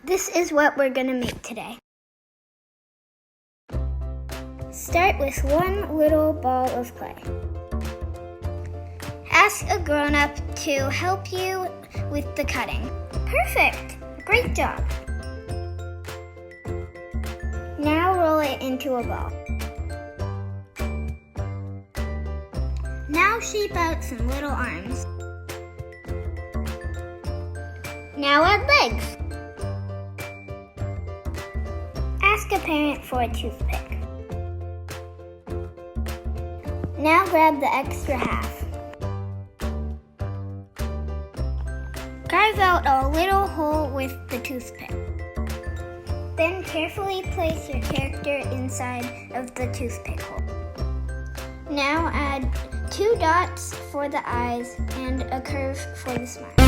This is what we're gonna make today. Start with one little ball of clay. Ask a grown-up to help you with the cutting. Perfect! Great job! Now roll it into a ball. Now shape out some little arms. Now add legs. Ask a parent for a toothpick. Now grab the extra half. Carve out a little hole with the toothpick. Then carefully place your character inside of the toothpick hole. Now add 2 dots for the eyes and a curve for the smile.